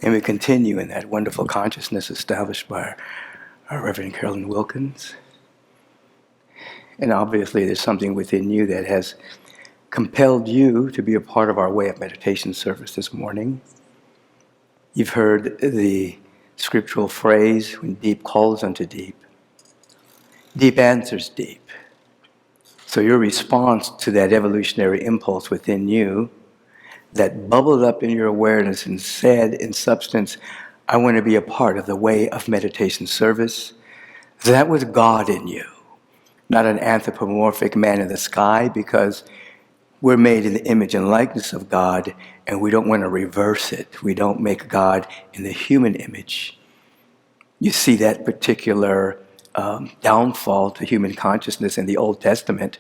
And we continue in that wonderful consciousness established by our Reverend Carolyn Wilkins. And obviously there's something within you that has compelled you to be a part of our way of meditation service this morning. You've heard the scriptural phrase, when deep calls unto deep, deep answers deep. So your response to that evolutionary impulse within you that bubbled up in your awareness and said in substance, I want to be a part of the way of meditation service, that was God in you, not an anthropomorphic man in the sky, because we're made in the image and likeness of God, and we don't want to reverse it. We don't make God in the human image. You see that particular downfall to human consciousness in the Old Testament,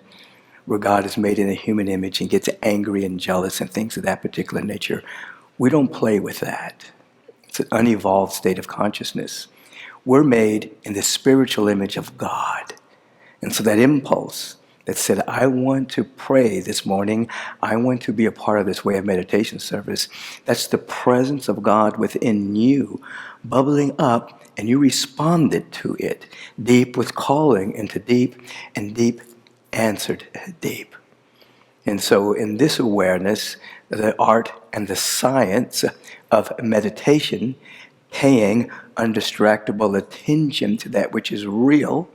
where God is made in a human image and gets angry and jealous and things of that particular nature. We don't play with that. It's an unevolved state of consciousness. We're made in the spiritual image of God. And so that impulse that said, I want to pray this morning, I want to be a part of this way of meditation service, that's the presence of God within you, bubbling up, and you responded to it. Deep was calling into deep, and deep answered deep. And so in this awareness, the art and the science of meditation, paying undistractable attention to that which is real,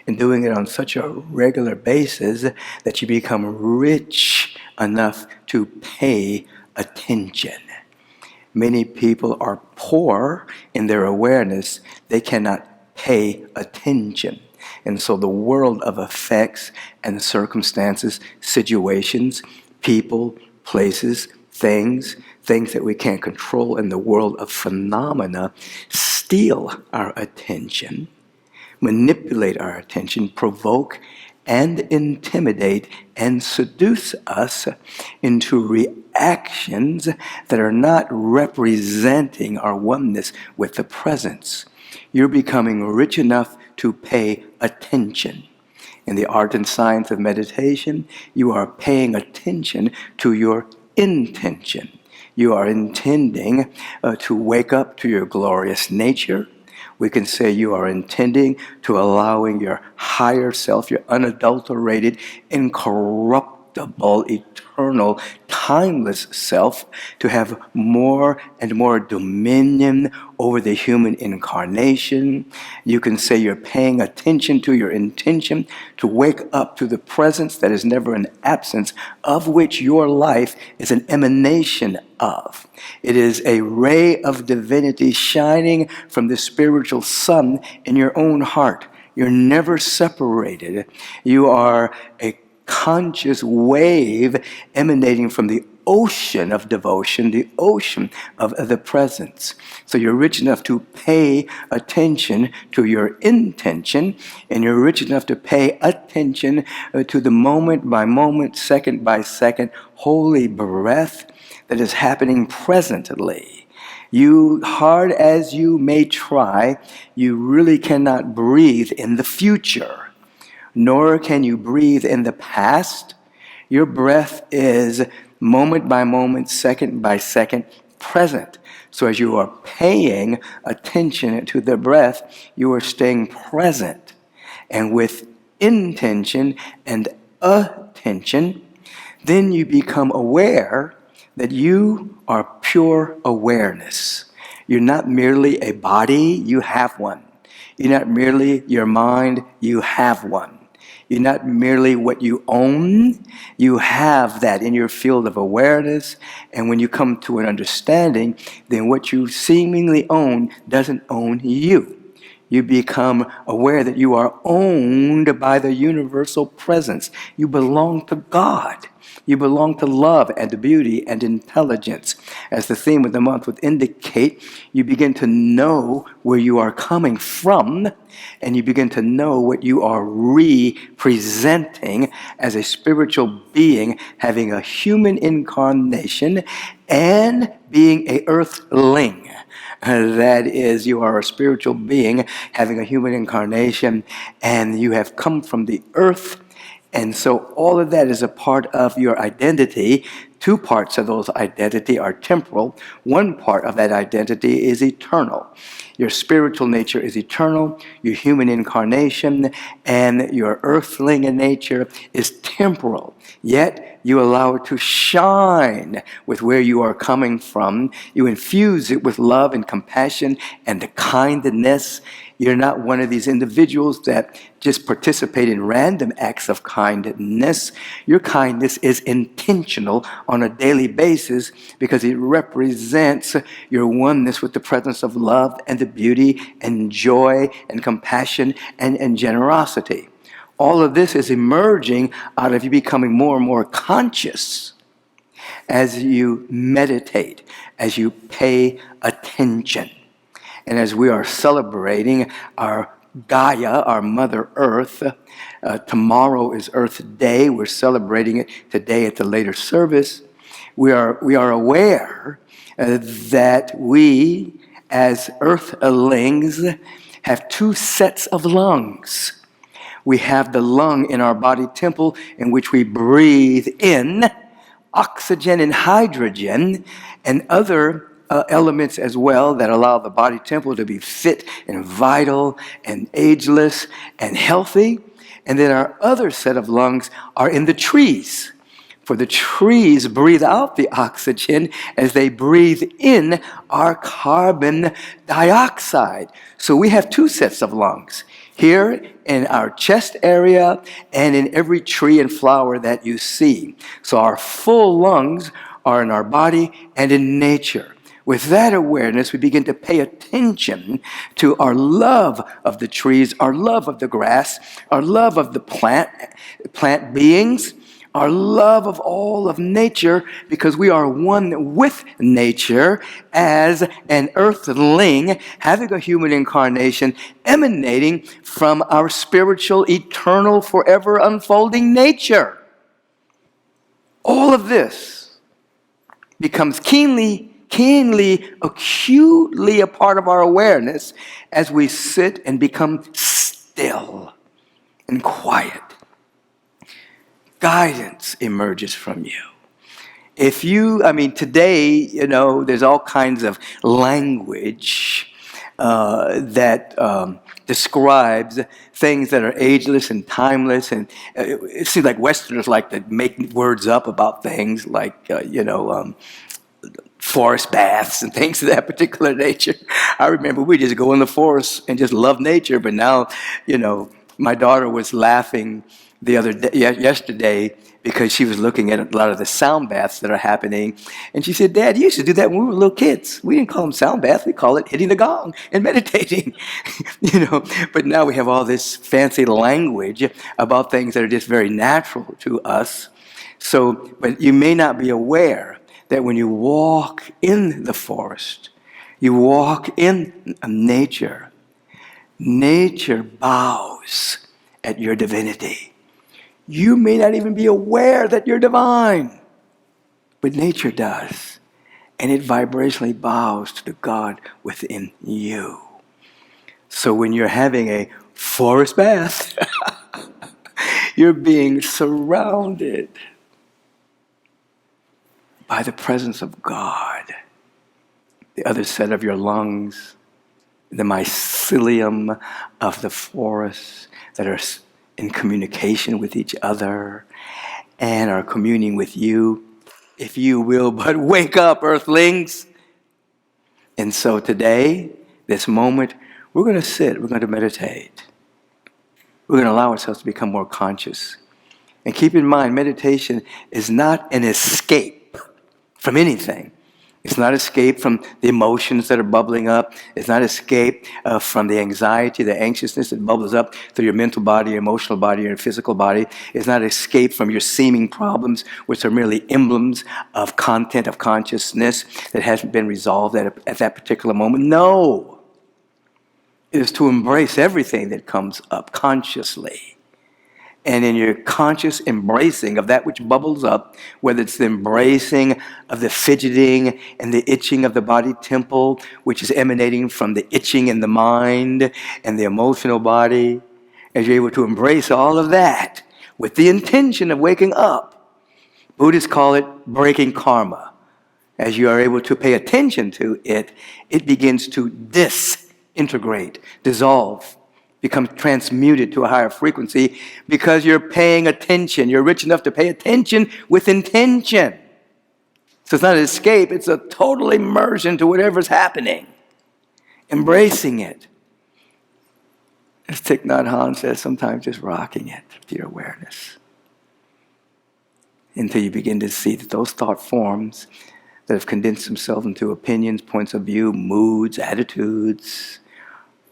and doing it on such a regular basis that you become rich enough to pay attention. Many people are poor in their awareness. They cannot pay attention. And so the world of effects and circumstances, situations, people, places, things that we can't control in the world of phenomena steal our attention, manipulate our attention, provoke and intimidate and seduce us into reactions that are not representing our oneness with the presence. You're becoming rich enough to pay attention. In the art and science of meditation, you are paying attention to your intention. You are intending to wake up to your glorious nature. We can say you are intending to allowing your higher self, your unadulterated, incorruptible, eternal, timeless self to have more and more dominion over the human incarnation. You can say you're paying attention to your intention to wake up to the presence that is never an absence, of which your life is an emanation of. It is a ray of divinity shining from the spiritual sun in your own heart. You're never separated. You are a conscious wave emanating from the ocean of devotion, the ocean of the presence. So you're rich enough to pay attention to your intention, and you're rich enough to pay attention to the moment by moment, second by second, holy breath that is happening presently. You, hard as you may try, you really cannot breathe in the future, nor can you breathe in the past. Your breath is moment by moment, second by second, present. So as you are paying attention to the breath, you are staying present. And with intention and attention, then you become aware that you are pure awareness. You're not merely a body, you have one. You're not merely your mind, you have one. You're not merely what you own, you have that in your field of awareness. And when you come to an understanding, then what you seemingly own doesn't own you. You become aware that you are owned by the universal presence. You belong to God. You belong to love and beauty and intelligence. As the theme of the month would indicate, you begin to know where you are coming from, and you begin to know what you are representing as a spiritual being having a human incarnation and being an earthling. That is, you are a spiritual being having a human incarnation, and you have come from the earth. And so all of that is a part of your identity Two parts of those identity are temporal. One part of that identity is eternal. Your spiritual nature is eternal. Your human incarnation and your earthling nature is temporal. Yet you allow it to shine with where you are coming from. You infuse it with love and compassion and the kindness. You're not one of these individuals that just participate in random acts of kindness. Your kindness is intentional on a daily basis because it represents your oneness with the presence of love and the beauty and joy and compassion and generosity. All of this is emerging out of you becoming more and more conscious as you meditate, as you pay attention. And as we are celebrating our Gaia, our Mother Earth, tomorrow is Earth Day. We're celebrating it today at the later service. We are aware that we, as Earthlings, have two sets of lungs. We have the lung in our body temple in which we breathe in oxygen and hydrogen and other elements as well that allow the body temple to be fit and vital and ageless and healthy. And then our other set of lungs are in the trees. For the trees breathe out the oxygen as they breathe in our carbon dioxide. So we have two sets of lungs. Here in our chest area and in every tree and flower that you see. So our full lungs are in our body and in nature. With that awareness, we begin to pay attention to our love of the trees, our love of the grass, our love of the plant beings, our love of all of nature, because we are one with nature as an earthling, having a human incarnation emanating from our spiritual, eternal, forever unfolding nature. All of this becomes keenly, acutely a part of our awareness as we sit and become still and quiet. Guidance emerges from you. Today, there's all kinds of language that describes things that are ageless and timeless, and it seems like Westerners like to make words up about things like, forest baths and things of that particular nature. I remember we just go in the forest and just love nature, but now, my daughter was laughing yesterday because she was looking at a lot of the sound baths that are happening. And she said, Dad, you used to do that when we were little kids. We didn't call them sound baths. We call it hitting the gong and meditating. But now we have all this fancy language about things that are just very natural to us. So, but you may not be aware that when you walk in the forest, you walk in nature, nature bows at your divinity. You may not even be aware that you're divine, but nature does. And it vibrationally bows to the God within you. So when you're having a forest bath, you're being surrounded by the presence of God. The other set of your lungs, the mycelium of the forest that are in communication with each other and are communing with you, if you will but wake up, earthlings. And so today, this moment, we're going to sit, we're going to meditate. We're going to allow ourselves to become more conscious. And keep in mind, meditation is not an escape from anything. It's not escape from the emotions that are bubbling up. It's not escape from the anxiety, the anxiousness that bubbles up through your mental body, your emotional body, your physical body. It's not escape from your seeming problems, which are merely emblems of content of consciousness that hasn't been resolved at that particular moment. No. It is to embrace everything that comes up consciously. And in your conscious embracing of that which bubbles up, whether it's the embracing of the fidgeting and the itching of the body temple, which is emanating from the itching in the mind and the emotional body, as you're able to embrace all of that with the intention of waking up, Buddhists call it breaking karma. As you are able to pay attention to it, it begins to disintegrate, dissolve, become transmuted to a higher frequency because you're paying attention. You're rich enough to pay attention with intention. So it's not an escape, it's a total immersion to whatever's happening. Embracing it. As Thich Nhat Hanh says, sometimes just rocking it to your awareness. Until you begin to see that those thought forms that have condensed themselves into opinions, points of view, moods, attitudes,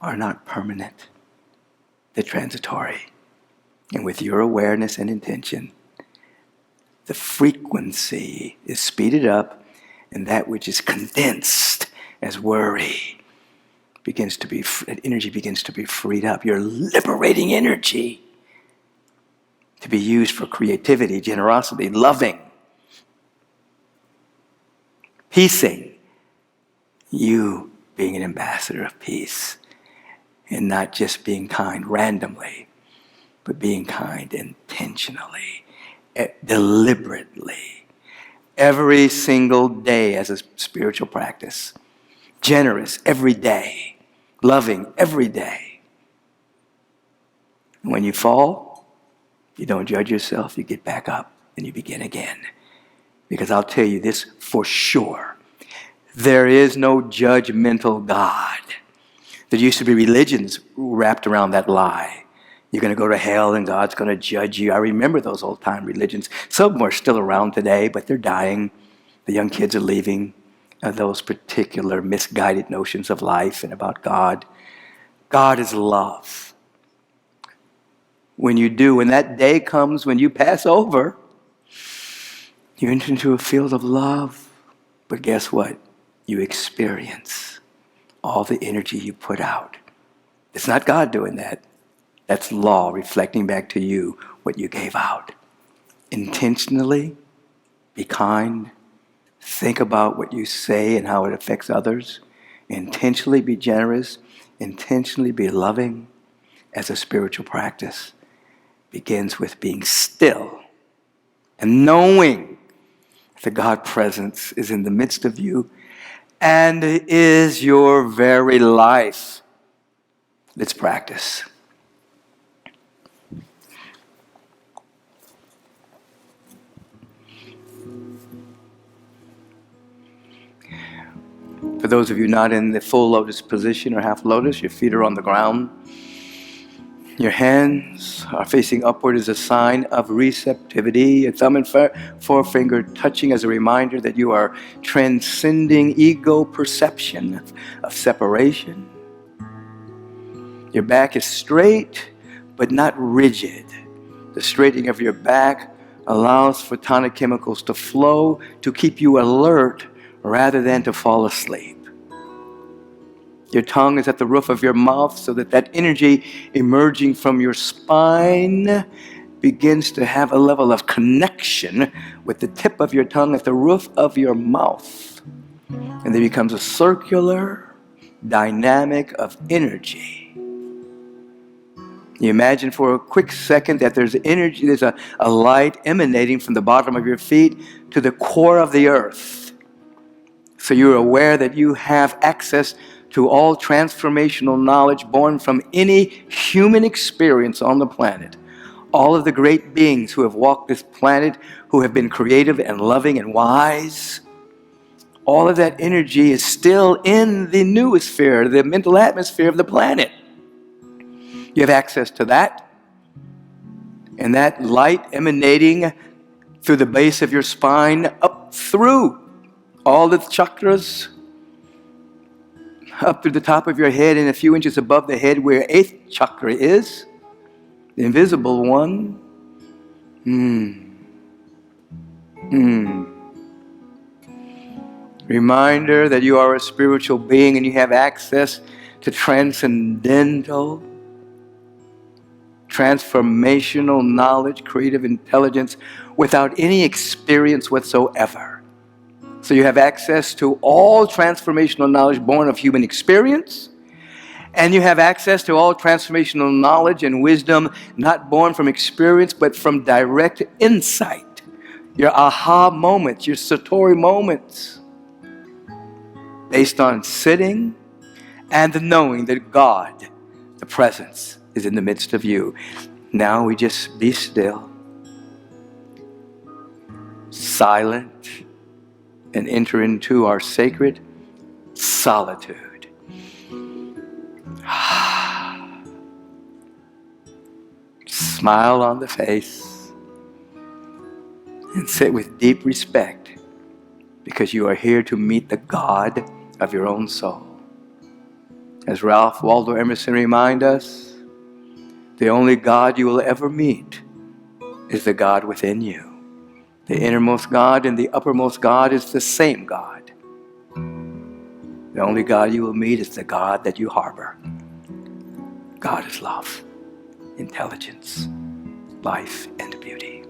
are not permanent. They're transitory. And with your awareness and intention, the frequency is speeded up, and that which is condensed as worry energy begins to be freed up. You're liberating energy to be used for creativity, generosity, loving, peacing. You being an ambassador of peace, and not just being kind randomly, but being kind intentionally, deliberately, every single day as a spiritual practice. Generous every day, loving every day. When you fall, you don't judge yourself, you get back up and you begin again. Because I'll tell you this for sure, there is no judgmental God. There used to be religions wrapped around that lie. You're going to go to hell and God's going to judge you. I remember those old-time religions. Some of them are still around today, but they're dying. The young kids are leaving those particular misguided notions of life and about God. God is love. When that day comes when you pass over, you enter into a field of love. But guess what? You experience all the energy you put out. It's not God doing that. That's law reflecting back to you what you gave out. Intentionally be kind. Think about what you say and how it affects others. Intentionally be generous. Intentionally be loving. As a spiritual practice begins with being still and knowing that God's presence is in the midst of you and is your very life. Let's practice. For those of you not in the full lotus position or half lotus, your feet are on the ground. Your hands are facing upward as a sign of receptivity. Your thumb and forefinger touching as a reminder that you are transcending ego perception of separation. Your back is straight, but not rigid. The straightening of your back allows for tonic chemicals to flow to keep you alert rather than to fall asleep. Your tongue is at the roof of your mouth so that energy emerging from your spine begins to have a level of connection with the tip of your tongue at the roof of your mouth. And there becomes a circular dynamic of energy. You imagine for a quick second that there's energy, there's a light emanating from the bottom of your feet to the core of the earth. So you're aware that you have access to all transformational knowledge born from any human experience on the planet. All of the great beings who have walked this planet, who have been creative and loving and wise, all of that energy is still in the noosphere, the mental atmosphere of the planet. You have access to that, and that light emanating through the base of your spine up through all the chakras, up to the top of your head and a few inches above the head where 8th chakra is, the invisible one. Reminder that you are a spiritual being and you have access to transcendental, transformational knowledge, creative intelligence without any experience whatsoever. So you have access to all transformational knowledge born of human experience, and you have access to all transformational knowledge and wisdom not born from experience but from direct insight. your aha moments, your satori moments, based on sitting and the knowing that God, the presence, is in the midst of you. Now we just be still, silent, and enter into our sacred solitude. Smile on the face and sit with deep respect, because you are here to meet the God of your own soul. As Ralph Waldo Emerson reminds us, the only God you will ever meet is the God within you. The innermost God and the uppermost God is the same God. The only God you will meet is the God that you harbor. God is love, intelligence, life, and beauty.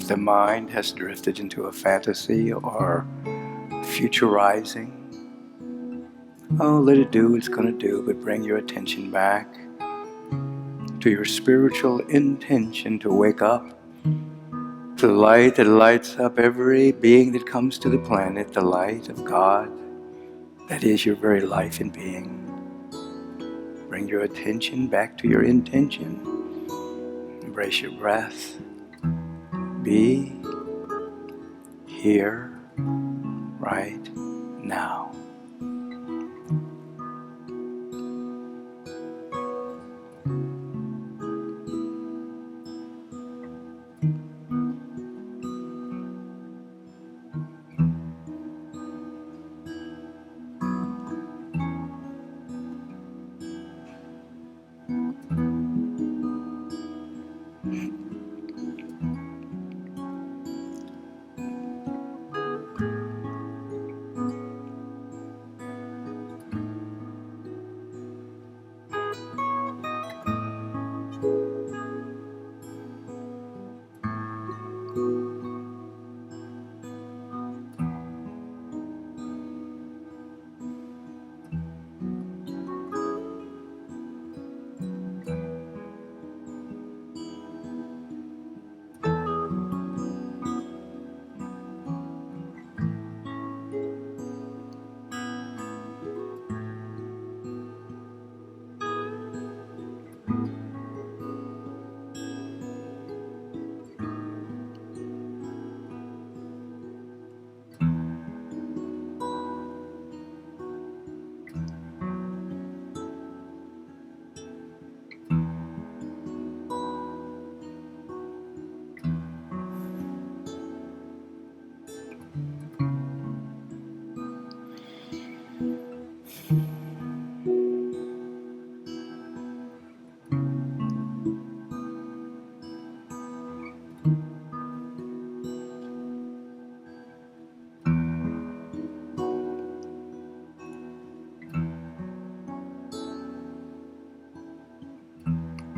the mind has drifted into a fantasy or futurizing, oh, let it do what it's going to do, but bring your attention back to your spiritual intention to wake up to the light that lights up every being that comes to the planet, the light of God that is your very life and being. Bring your attention back to your intention. Embrace your breath. Be here right now.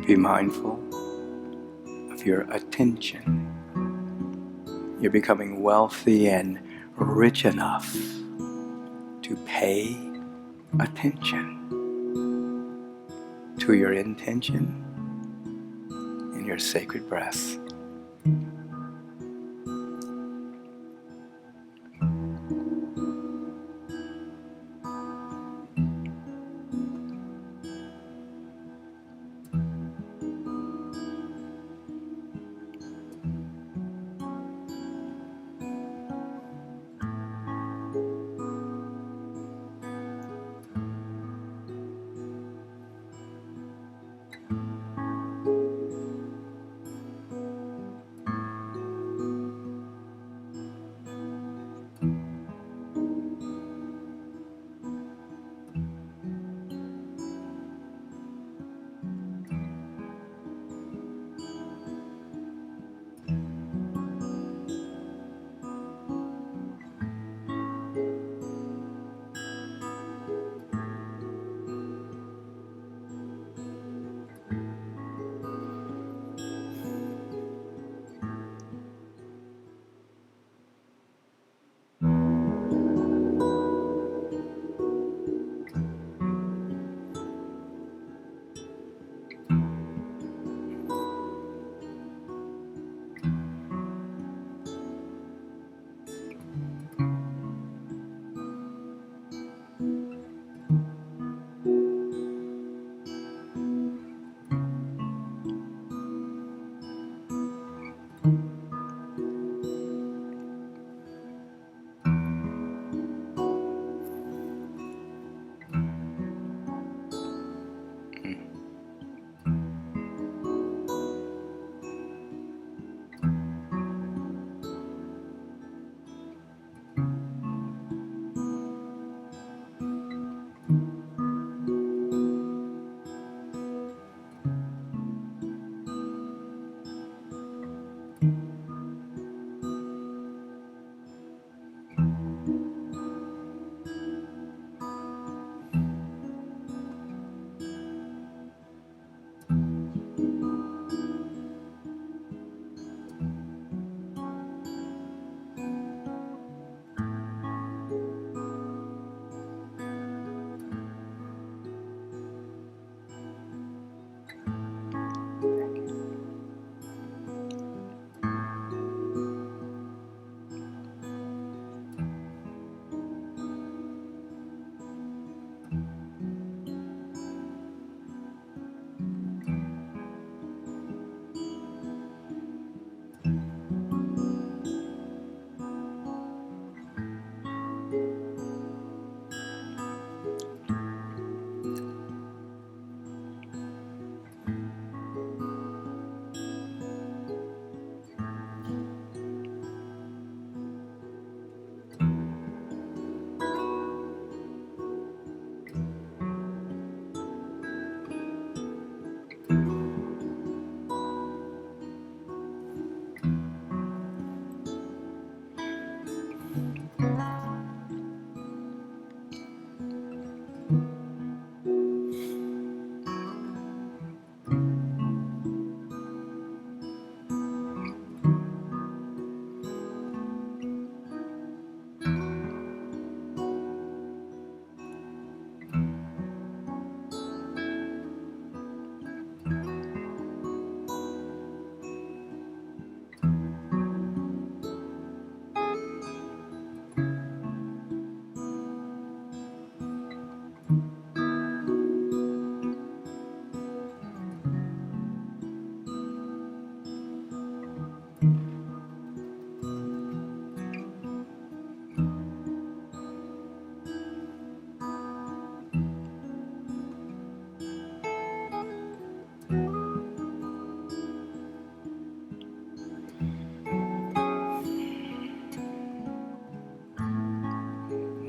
Be mindful of your attention. You're becoming wealthy and rich enough to pay attention to your intention and your sacred breath.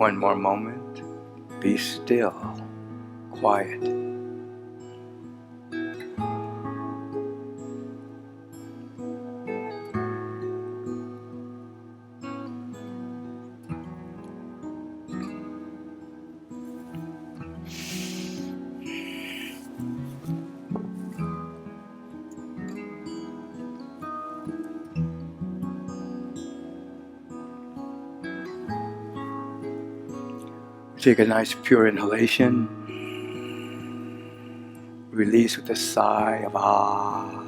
one more moment. Be still, quiet. Take a nice pure inhalation. Release with a sigh of ah.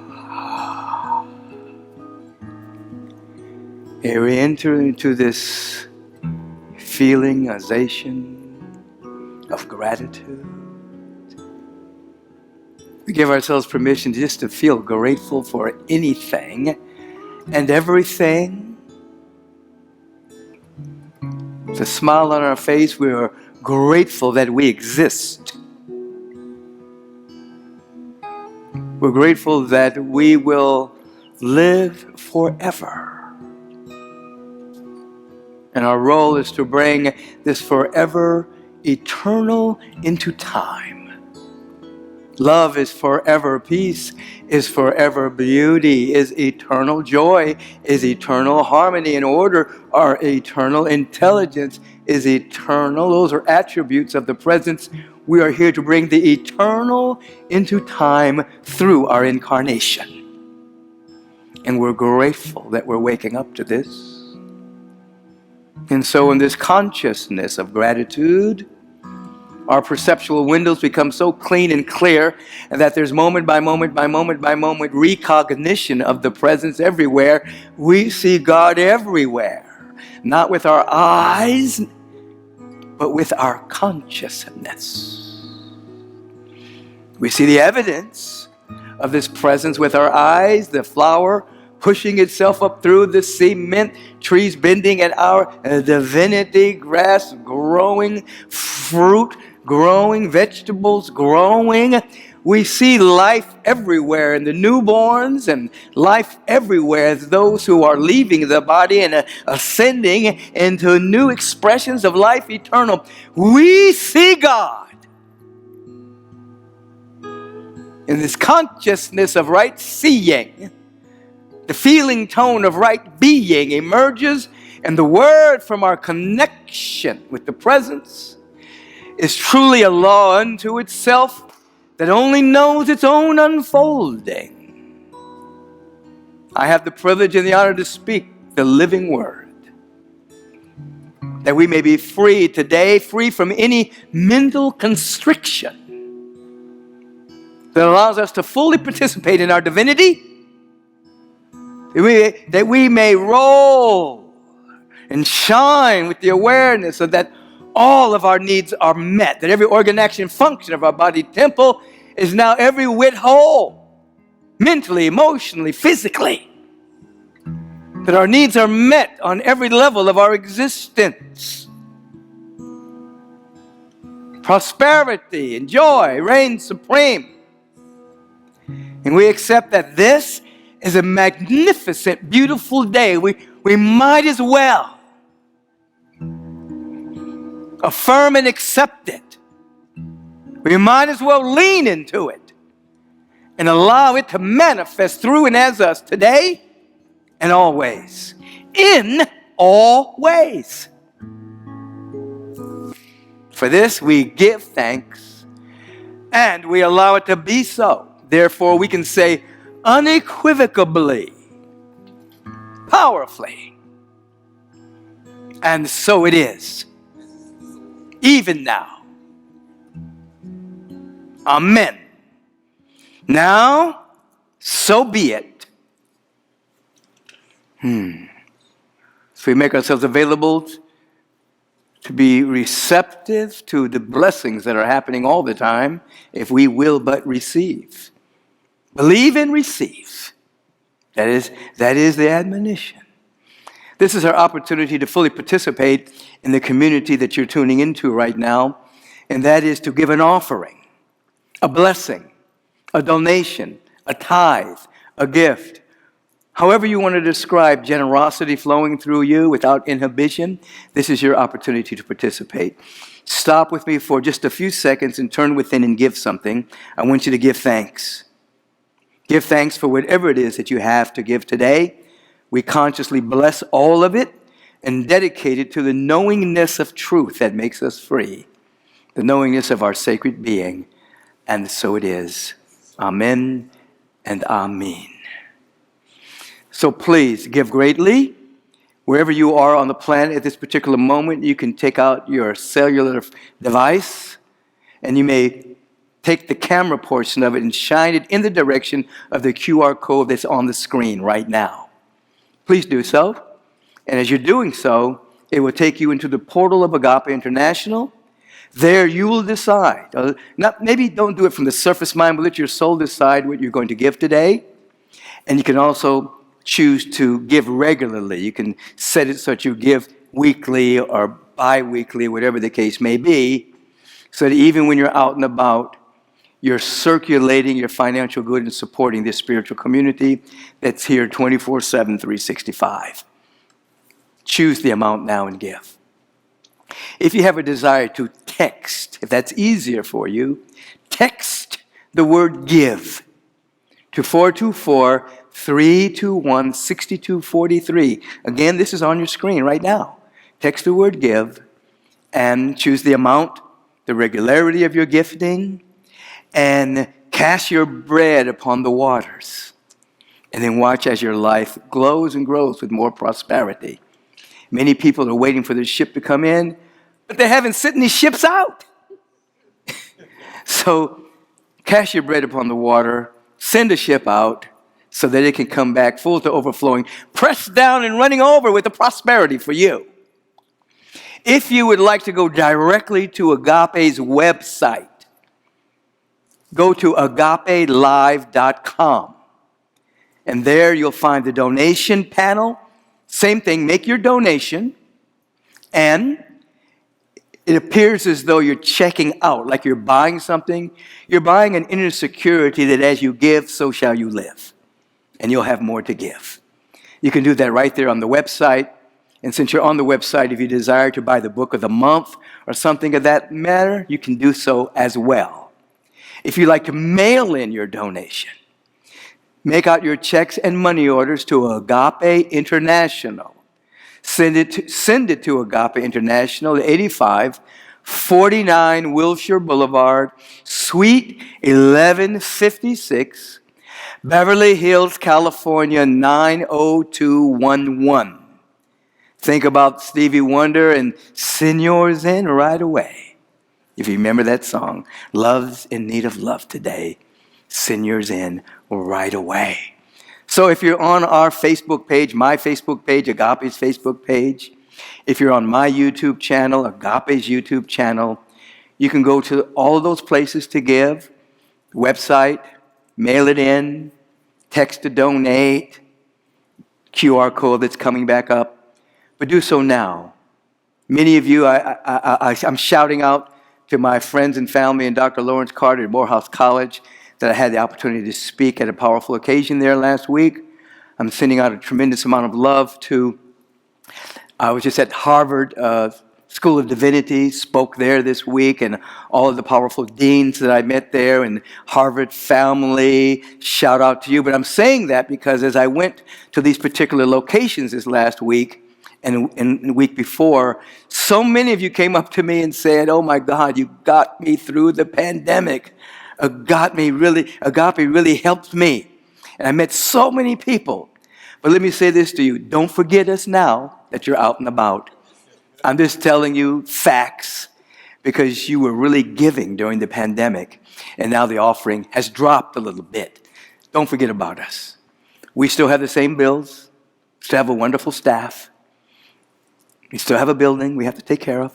And we enter into this feeling, sensation of gratitude. We give ourselves permission just to feel grateful for anything and everything. With a smile on our face, we are grateful that we exist. We're grateful that we will live forever. And our role is to bring this forever, eternal into time. Love is forever. Peace is forever. Beauty is eternal. Joy is eternal. Harmony and order are eternal. Intelligence is eternal. Those are attributes of the presence. We are here to bring the eternal into time through our incarnation. And we're grateful that we're waking up to this. And so in this consciousness of gratitude, our perceptual windows become so clean and clear, and that there's moment by moment by moment by moment recognition of the presence everywhere. We see God everywhere, not with our eyes, but with our consciousness. We see the evidence of this presence with our eyes, the flower pushing itself up through the cement, trees bending at our divinity, grass growing, fruit growing, vegetables growing. We see life everywhere in the newborns, and life everywhere as those who are leaving the body and ascending into new expressions of life eternal. We see God in this consciousness of right seeing. The feeling tone of right being emerges, and the word from our connection with the presence is truly a law unto itself that only knows its own unfolding. I have the privilege and the honor to speak the living word, that we may be free today, free from any mental constriction that allows us to fully participate in our divinity, that we may roll and shine with the awareness of that all of our needs are met, that every organ, action, function of our body temple is now every whit whole, mentally, emotionally, physically, that our needs are met on every level of our existence. Prosperity and joy reign supreme. And we accept that this is a magnificent, beautiful day. We might as well affirm and accept it. We might as well lean into it and allow it to manifest through and as us today and always. In all ways. For this we give thanks and we allow it to be so. Therefore we can say unequivocally, powerfully, and so it is. Even now. Amen. Now, so be it. So we make ourselves available to be receptive to the blessings that are happening all the time, if we will but receive. Believe and receive. That is the admonition. This is our opportunity to fully participate in the community that you're tuning into right now, and that is to give an offering, a blessing, a donation, a tithe, a gift, However you want to describe generosity flowing through you without inhibition, this is your opportunity to participate. Stop with me for just a few seconds and turn within and give something. I want you to give thanks. Give thanks for whatever it is that you have to give today. We consciously bless all of it and dedicate it to the knowingness of truth that makes us free, the knowingness of our sacred being. And so it is. Amen and amen. So please give greatly. Wherever you are on the planet at this particular moment, you can take out your cellular device and you may take the camera portion of it and shine it in the direction of the QR code that's on the screen right now. Please do so. And as you're doing so, it will take you into the portal of Agape International. There you will decide. Maybe don't do it from the surface mind, but let your soul decide what you're going to give today. And you can also choose to give regularly. You can set it so that you give weekly or bi-weekly, whatever the case may be, so that even when you're out and about, you're circulating your financial good and supporting this spiritual community that's here 24/7, 365. Choose the amount now and give. If you have a desire to text, if that's easier for you, text the word give to 424-321-6243. Again, this is on your screen right now. Text the word give and choose the amount, the regularity of your gifting, and cast your bread upon the waters. And then watch as your life glows and grows with more prosperity. Many people are waiting for the ship to come in, but they haven't sent any ships out. So cast your bread upon the water, send a ship out so that it can come back full to overflowing, pressed down and running over with the prosperity for you. If you would like to go directly to Agape's website, go to agapelive.com. And there you'll find the donation panel. Same thing, make your donation. And it appears as though you're checking out, like you're buying something. You're buying an inner security that as you give, so shall you live. And you'll have more to give. You can do that right there on the website. And since you're on the website, if you desire to buy the book of the month or something of that matter, you can do so as well. If you'd like to mail in your donation, make out your checks and money orders to Agape International. Send it to Agape International, 8549 Wilshire Boulevard, Suite 1156, Beverly Hills, California, 90211. Think about Stevie Wonder and send yours in right away. If you remember that song, Love's in Need of Love Today, send yours in right away. So if you're on our Facebook page, my Facebook page, Agape's Facebook page, if you're on my YouTube channel, Agape's YouTube channel, you can go to all of those places to give, website, mail it in, text to donate, QR code that's coming back up, but do so now. Many of you, I'm shouting out to my friends and family and Dr. Lawrence Carter at Morehouse College that I had the opportunity to speak at a powerful occasion there last week. I'm sending out a tremendous amount of love to, I was just at Harvard School of Divinity, spoke there this week, and all of the powerful deans that I met there and Harvard family, shout out to you. But I'm saying that because as I went to these particular locations this last week, and the week before, so many of you came up to me and said, "Oh my God, you got me through the pandemic. Agape really helped me." And I met so many people. But let me say this to you. Don't forget us now that you're out and about. I'm just telling you facts because you were really giving during the pandemic. And now the offering has dropped a little bit. Don't forget about us. We still have the same bills. Still have a wonderful staff. We still have a building we have to take care of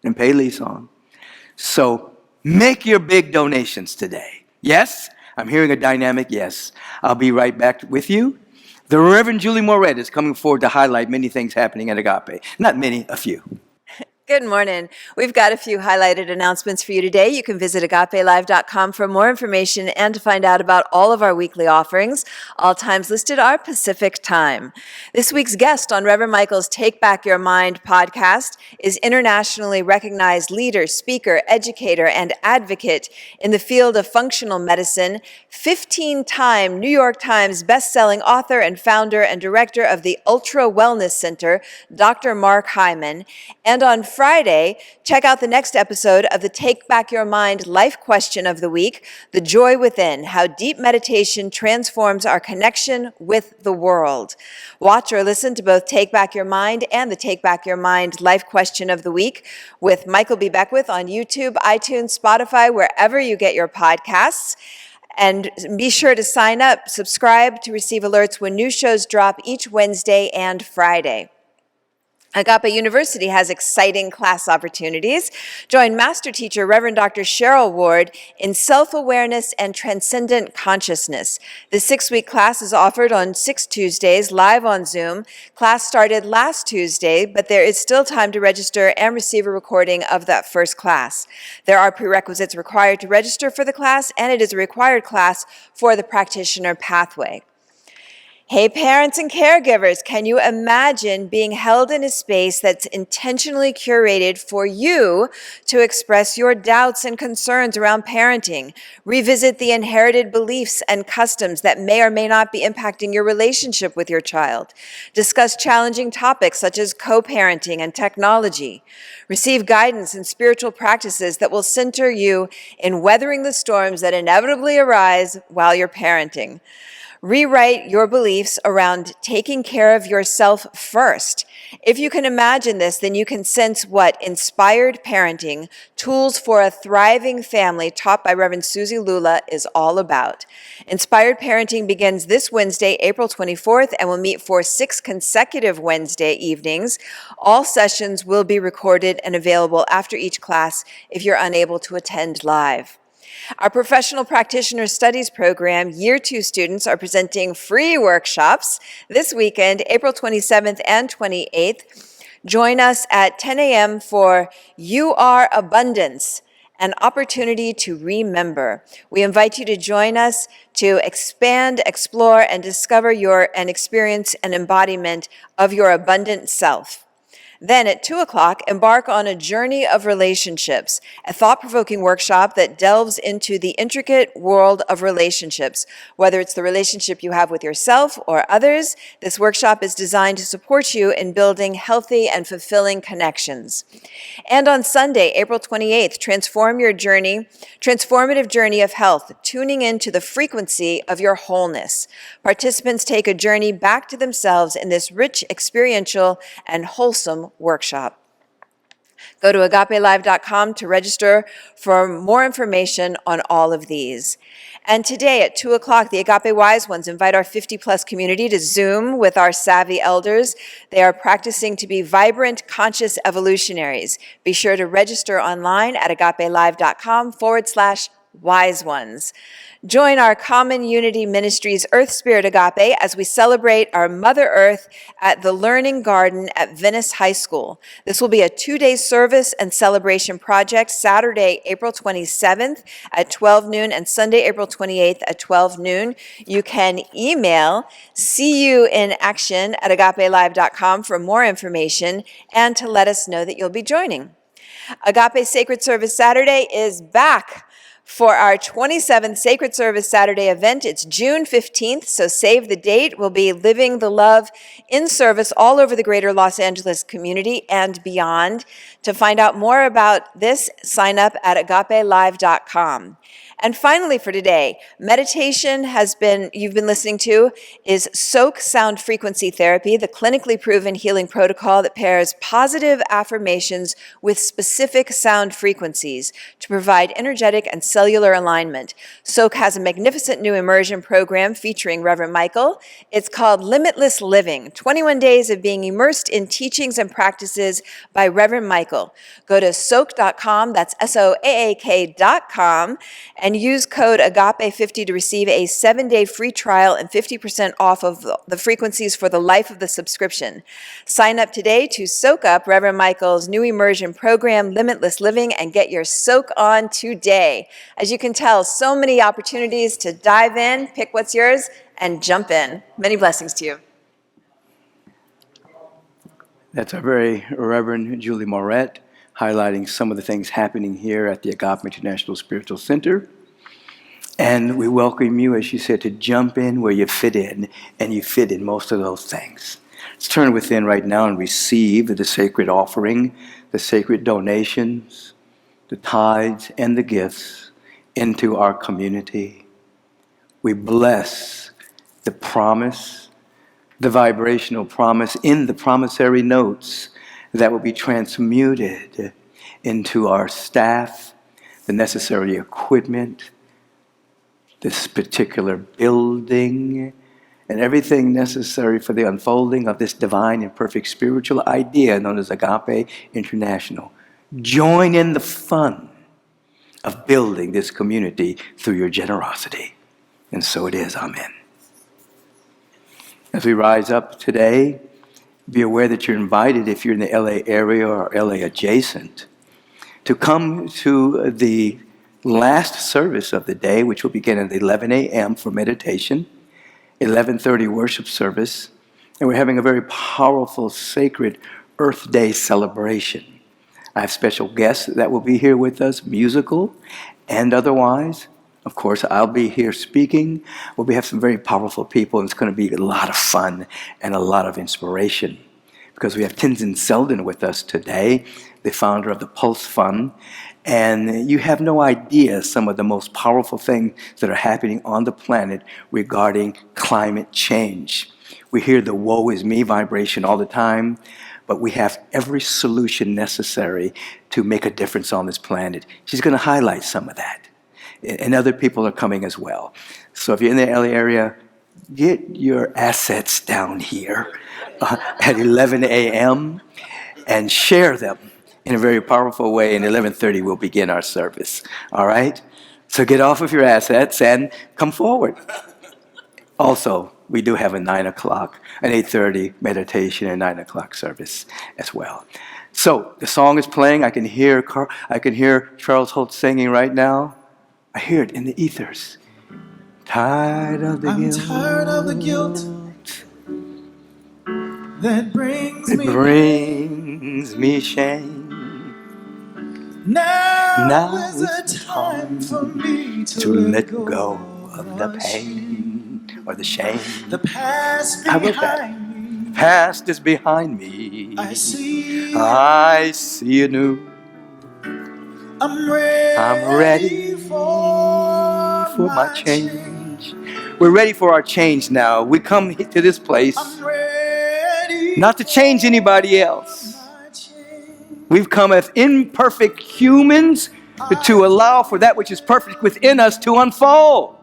and pay lease on. So make your big donations today. Yes, I'm hearing a dynamic yes. I'll be right back with you. The Reverend Julie Moret is coming forward to highlight many things happening at Agape. Not many, a few. Good morning. We've got a few highlighted announcements for you today. You can visit agapelive.com for more information and to find out about all of our weekly offerings. All times listed are Pacific Time. This week's guest on Reverend Michael's Take Back Your Mind podcast is internationally recognized leader, speaker, educator, and advocate in the field of functional medicine, 15-time New York Times bestselling author and founder and director of the Ultra Wellness Center, Dr. Mark Hyman. And on Friday, check out the next episode of the Take Back Your Mind Life Question of the Week, The Joy Within, How Deep Meditation Transforms Our Connection with the World. Watch or listen to both Take Back Your Mind and the Take Back Your Mind Life Question of the Week with Michael B. Beckwith on YouTube, iTunes, Spotify, wherever you get your podcasts. And be sure to sign up, subscribe to receive alerts when new shows drop each Wednesday and Friday. Agape University has exciting class opportunities. Join Master Teacher Reverend Dr. Cheryl Ward in Self-Awareness and Transcendent Consciousness. The 6-week class is offered on 6 Tuesdays, live on Zoom. Class started last Tuesday, but there is still time to register and receive a recording of that first class. There are prerequisites required to register for the class, and it is a required class for the practitioner pathway. Hey, parents and caregivers, can you imagine being held in a space that's intentionally curated for you to express your doubts and concerns around parenting, revisit the inherited beliefs and customs that may or may not be impacting your relationship with your child, discuss challenging topics such as co-parenting and technology, receive guidance and spiritual practices that will center you in weathering the storms that inevitably arise while you're parenting? Rewrite your beliefs around taking care of yourself first. If you can imagine this, then you can sense what Inspired Parenting, Tools for a Thriving Family, taught by Reverend Susie Lula, is all about. Inspired Parenting begins this Wednesday, April 24th, and will meet for 6 consecutive Wednesday evenings. All sessions will be recorded and available after each class if you're unable to attend live. Our Professional Practitioner Studies program, Year 2 students are presenting free workshops this weekend, April 27th and 28th. Join us at 10 a.m. for You Are Abundance, an opportunity to remember. We invite you to join us to expand, explore, and discover and experience an embodiment of your abundant self. Then at 2 o'clock, embark on a journey of relationships, a thought-provoking workshop that delves into the intricate world of relationships. Whether it's the relationship you have with yourself or others, this workshop is designed to support you in building healthy and fulfilling connections. And on Sunday, April 28th, transformative journey of health, tuning into the frequency of your wholeness. Participants take a journey back to themselves in this rich, experiential, and wholesome workshop. Go to agapelive.com to register for more information on all of these. And today at 2 o'clock, the Agape Wise Ones invite our 50-plus community to Zoom with our savvy elders. They are practicing to be vibrant, conscious evolutionaries. Be sure to register online at agapelive.com/wise ones. Join our Common Unity Ministries Earth Spirit Agape as we celebrate our Mother Earth at the Learning Garden at Venice High School. This will be a 2-day service and celebration project, Saturday, April 27th at 12 noon and Sunday, April 28th at 12 noon. You can email seeyouinaction@agapelive.com for more information and to let us know that you'll be joining. Agape Sacred Service Saturday is back for our 27th Sacred Service Saturday event. It's June 15th, so save the date. We'll be living the love in service all over the greater Los Angeles community and beyond. To find out more about this, sign up at agapelive.com. And finally for today, meditation you've been listening to is Soak Sound Frequency Therapy, the clinically proven healing protocol that pairs positive affirmations with specific sound frequencies to provide energetic and cellular alignment. Soak has a magnificent new immersion program featuring Reverend Michael. It's called Limitless Living, 21 days of being immersed in teachings and practices by Reverend Michael. Go to soak.com, that's SOAAK.com, and and use code AGAPE50 to receive a 7-day free trial and 50% off of the frequencies for the life of the subscription. Sign up today to soak up Reverend Michael's new immersion program, Limitless Living, and get your soak on today. As you can tell, so many opportunities to dive in, pick what's yours, and jump in. Many blessings to you. That's our very Reverend Julie Moret, highlighting some of the things happening here at the Agape International Spiritual Center. And we welcome you, as she said, to jump in where you fit in, and you fit in most of those things. Let's turn within right now and receive the sacred offering, the sacred donations, the tithes, and the gifts into our community. We bless the promise, the vibrational promise in the promissory notes that will be transmuted into our staff, the necessary equipment, this particular building, and everything necessary for the unfolding of this divine and perfect spiritual idea known as Agape International. Join in the fun of building this community through your generosity. And so it is. Amen. As we rise up today, be aware that you're invited, if you're in the LA area or LA adjacent, to come to the last service of the day, which will begin at 11 a.m. for meditation, 11:30 worship service, and we're having a very powerful, sacred Earth Day celebration. I have special guests that will be here with us, musical and otherwise. Of course, I'll be here speaking. We have some very powerful people, and it's going to be a lot of fun and a lot of inspiration, because we have Tenzin Selden with us today, the founder of the Pulse Fund. And you have no idea some of the most powerful things that are happening on the planet regarding climate change. We hear the woe is me vibration all the time, but we have every solution necessary to make a difference on this planet. She's going to highlight some of that. And other people are coming as well. So if you're in the LA area, get your assets down here at 11 a.m. and share them in a very powerful way. And 11:30 we'll begin our service. All right? So get off of your assets and come forward. Also, we do have a 9 o'clock, an 8:30 meditation and 9 o'clock service as well. So the song is playing. I can hear Charles Holt singing right now. I hear it in the ethers. Tired of the guilt. I'm tired of the guilt that brings me shame. Now is the time for me to let go of the pain or the shame. The past behind me. The past is behind me. I see anew. I'm ready for my change. We're ready for our change now. We come to this place not to change anybody else. We've come as imperfect humans to allow for that which is perfect within us to unfold.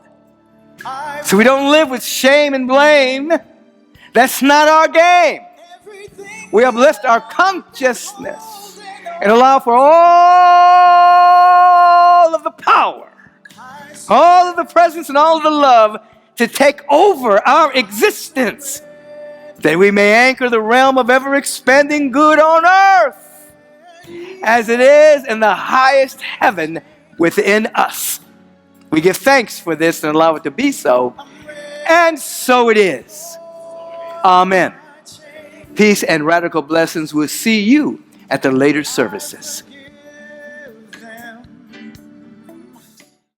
So we don't live with shame and blame. That's not our game. We uplift our consciousness and allow for all of the power, all of the presence, and all of the love to take over our existence, that we may anchor the realm of ever-expanding good on earth as it is in the highest heaven within us. We give thanks for this and allow it to be so, and so it is. Amen. Peace and radical blessings. We'll see you at the later services.